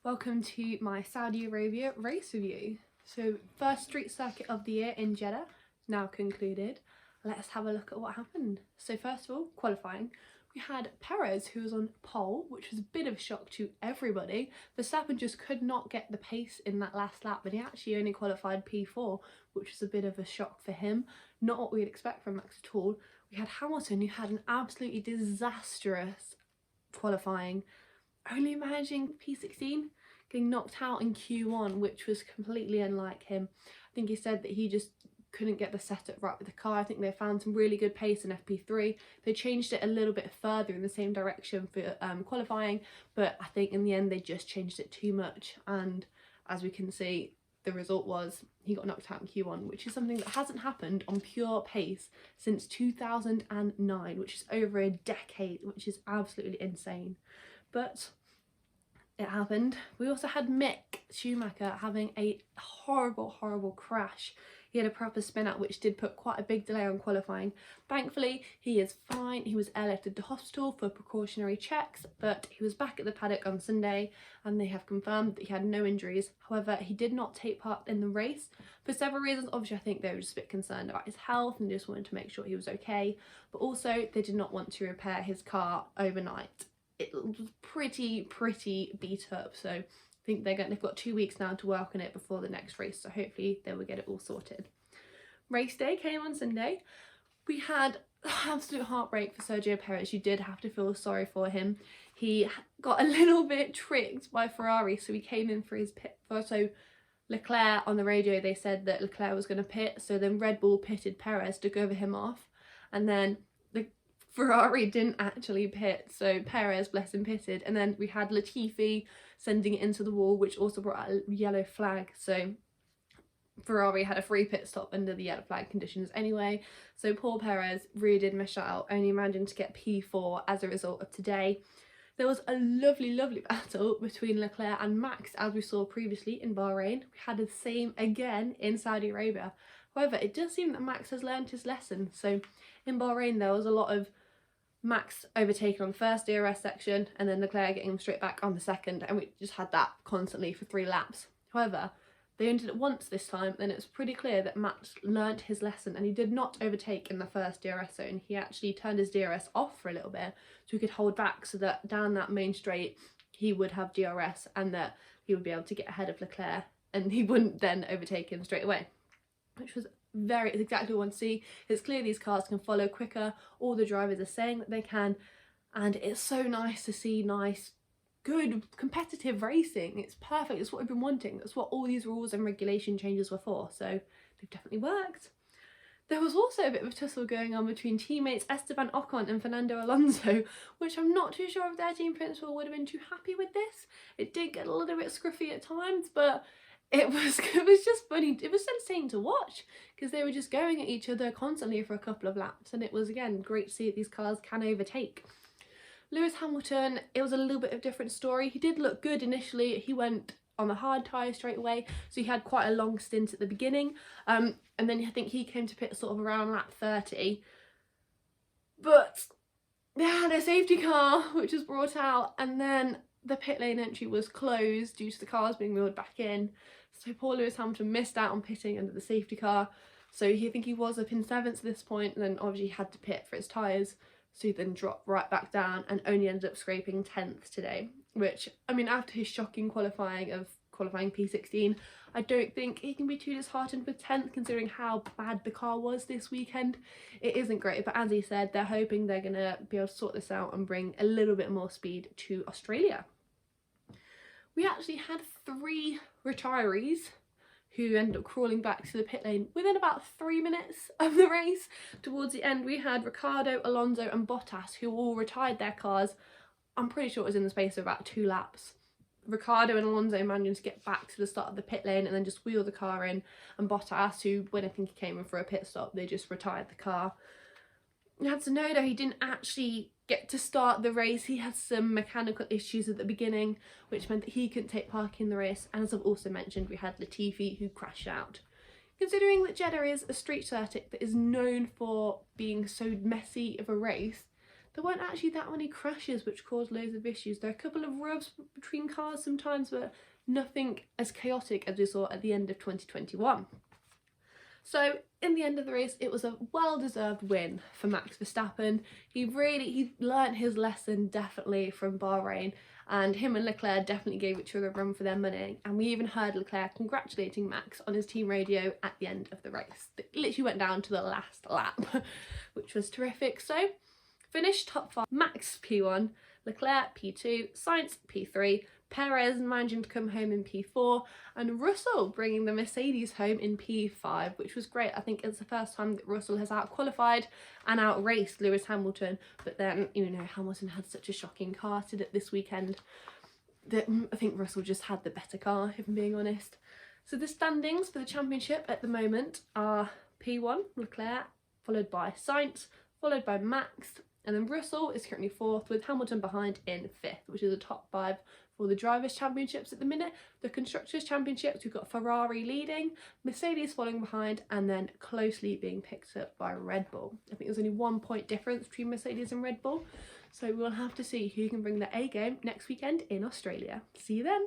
Welcome to my Saudi Arabia race review. So first street circuit of the year in Jeddah now concluded. Let's have a look at what happened. So first of all, qualifying. We had Perez, who was on pole, which was a bit of a shock to everybody. Verstappen just could not get the pace in that last lap, and he actually only qualified P4, which was a bit of a shock for him. Not what we'd expect from Max at all. We had Hamilton, who had an absolutely disastrous qualifying, only managing P16, getting knocked out in Q1, which was completely unlike him. I think he said that he just couldn't get the setup right with the car. I think they found some really good pace in FP3. They changed it a little bit further in the same direction for qualifying, but I think in the end they just changed it too much, and as we can see, the result was he got knocked out in Q1, which is something that hasn't happened on pure pace since 2009, which is over a decade, which is absolutely insane. But it happened. We also had Mick Schumacher having a horrible crash. He had a proper spin out, which did put quite a big delay on qualifying. Thankfully, he is fine. He was airlifted to hospital for precautionary checks, but he was back at the paddock on Sunday, and they have confirmed that he had no injuries. However, he did not take part in the race for several reasons. Obviously, I think they were just a bit concerned about his health and just wanted to make sure he was okay, but also they did not want to repair his car overnight. It was pretty beat up, so I think they've got 2 weeks now to work on it before the next race, so hopefully they will get it all sorted. Race day came on Sunday. We had absolute heartbreak for Sergio Perez. You did have to feel sorry for him. He got a little bit tricked by Ferrari, so he came in for his pit. So Leclerc, on the radio, they said that Leclerc was going to pit, so then Red Bull pitted Perez to cover him off, and then Ferrari didn't actually pit, so Perez, bless him, pitted, and then we had Latifi sending it into the wall, which also brought out a yellow flag, so Ferrari had a free pit stop under the yellow flag conditions anyway, so poor Perez really did miss out, only managing to get P4 as a result of today. There was a lovely battle between Leclerc and Max, as we saw previously in Bahrain. We had the same again in Saudi Arabia. However, it does seem that Max has learned his lesson, so in Bahrain there was a lot of Max overtaken on the first DRS section and then Leclerc getting him straight back on the second, and we just had that constantly for 3 laps. However, they only did it once this time, and it's pretty clear that Max learnt his lesson, and he did not overtake in the first DRS zone. He actually turned his DRS off for a little bit so he could hold back, so that down that main straight he would have DRS and that he would be able to get ahead of Leclerc and he wouldn't then overtake him straight away, which was it's exactly what I want to see. It's clear these cars can follow quicker. All the drivers are saying that they can, and it's so nice to see good competitive racing. It's perfect. It's what we've been wanting. That's what all these rules and regulation changes were for, so they've definitely worked. There was also a bit of a tussle going on between teammates Esteban Ocon and Fernando Alonso, which I'm not too sure if their team principal would have been too happy with this. It did get a little bit scruffy at times, but it was just funny. It was entertaining to watch because they were just going at each other constantly for a couple of laps, and it was again great to see that these cars can overtake. Lewis Hamilton, it was a little bit of a different story. He did look good initially. He went on the hard tyre straight away, so he had quite a long stint at the beginning, and then I think he came to pit sort of around lap 30, but they had a safety car which was brought out, and then the pit lane entry was closed due to the cars being wheeled back in. So poor Lewis Hamilton missed out on pitting under the safety car. So I think he was up in 7th at this point, and then obviously he had to pit for his tyres. So he then dropped right back down and only ended up scraping 10th today. Which, I mean, after his shocking qualifying P16, I don't think he can be too disheartened with 10th considering how bad the car was this weekend. It isn't great, but as he said, they're hoping they're going to be able to sort this out and bring a little bit more speed to Australia. We actually had 3 retirees who ended up crawling back to the pit lane within about 3 minutes of the race. Towards the end, we had Ricciardo, Alonso and Bottas, who all retired their cars. I'm pretty sure it was in the space of about 2 laps. Ricciardo and Alonso managed to get back to the start of the pit lane and then just wheel the car in, and Bottas, who, when I think he came in for a pit stop, they just retired the car. You had to know, though, he didn't actually get to start the race. He had some mechanical issues at the beginning, which meant that he couldn't take part in the race. And as I've also mentioned, we had Latifi, who crashed out. Considering that Jeddah is a street circuit that is known for being so messy of a race, there weren't actually that many crashes which caused loads of issues. There are a couple of rubs between cars sometimes, but nothing as chaotic as we saw at the end of 2021. So in the end of the race, it was a well-deserved win for Max Verstappen. He learnt his lesson definitely from Bahrain, and him and Leclerc definitely gave each other a run for their money. And we even heard Leclerc congratulating Max on his team radio at the end of the race. It literally went down to the last lap, which was terrific. So finished top 5, Max P1, Leclerc P2, Sainz P3, Perez managing to come home in P4, and Russell bringing the Mercedes home in P5, which was great. I think it's the first time that Russell has out-qualified and out-raced Lewis Hamilton, but then, you know, Hamilton had such a shocking car this weekend that I think Russell just had the better car, if I'm being honest. So the standings for the championship at the moment are P1, Leclerc, followed by Sainz, followed by Max, and then Russell is currently 4th with Hamilton behind in 5th, which is the top 5 for the Drivers' Championships at the minute. The Constructors' Championships, we've got Ferrari leading, Mercedes following behind, and then closely being picked up by Red Bull. I think there's only 1 point difference between Mercedes and Red Bull, so we'll have to see who can bring the A game next weekend in Australia. See you then!